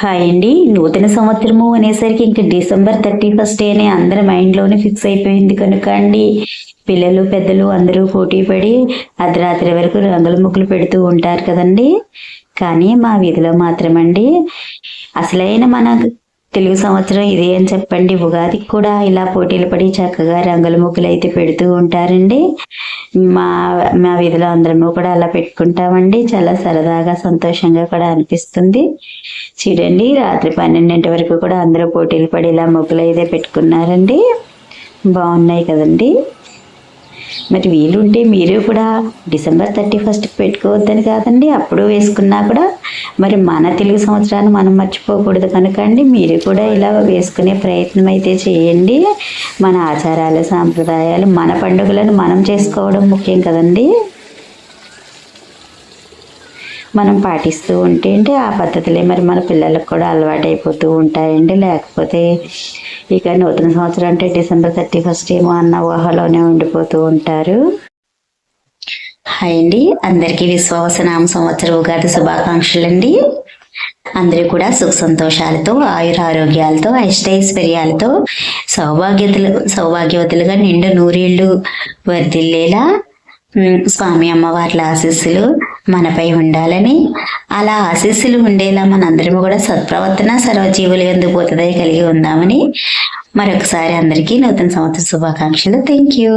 Hi అండి. నూతన సంవత్సరము అనేసరికి ఇంక డిసెంబర్ 31 అని అందరి మైండ్లోనే ఫిక్స్ అయిపోయింది కనుక అండి, పిల్లలు పెద్దలు అందరూ పోటీ పడి అర్ధరాత్రి వరకు రంగుల ముగ్గులు పెడుతూ ఉంటారు కదండి. కానీ మా వీధిలో మాత్రమండి అసలైన మన తెలుగు సంవత్సరం ఇదే అని చెప్పండి. ఉగాదికి కూడా ఇలా పోటీలు పడి చక్కగా రంగుల ముగ్గులు అయితే పెడుతూ ఉంటారండి. మా మా వీధిలో అందరము కూడా అలా పెట్టుకుంటామండి. చాలా సరదాగా సంతోషంగా కూడా అనిపిస్తుంది. చూడండి, రాత్రి 12 వరకు కూడా అందరూ పోటీలు పడి ఇలా ముగ్గులు అయితే పెట్టుకున్నారండి. బాగున్నాయి కదండి. మరి వీలుంటే మీరు కూడా డిసెంబర్ 31 పెట్టుకోవద్దని కాదండి, అప్పుడు వేసుకున్నా కూడా మరి మన తెలుగు సంవత్సరాన్ని మనం మర్చిపోకూడదు కనుక అండి, మీరు కూడా ఇలా వేసుకునే ప్రయత్నం అయితే చేయండి. మన ఆచారాలు సాంప్రదాయాలు మన పండుగలను మనం చేసుకోవడం ముఖ్యం కదండి. మనం పాటిస్తూ ఉంటే ఆ పద్ధతులే మరి మన పిల్లలకు కూడా అలవాటైపోతూ ఉంటాయండి. లేకపోతే ఇక నూతన సంవత్సరం అంటే డిసెంబర్ 31 ఏమో అన్న ఊహలోనే ఉండిపోతూ ఉంటారు. హాయ్ అండి, అందరికీ విశ్వావసనామ సంవత్సర ఉగాది శుభాకాంక్షలండి. అందరూ కూడా సుఖ సంతోషాలతో ఆయురారోగ్యాలతో అష్టైశ్వర్యాలతో సౌభాగ్యవతులుగా నిండు నూరేళ్లు వర్ధిల్లేలా స్వామి అమ్మవార్ల ఆశీస్సులు మనపై ఉండాలని, అలా ఆశీస్సులు ఉండేలా మనందరం కూడా సత్ప్రవర్తన సర్వజీవులు యందు పోతదై కలిగి ఉందామని మరొకసారి అందరికీ నూతన సంవత్సర శుభాకాంక్షలు. Thank you.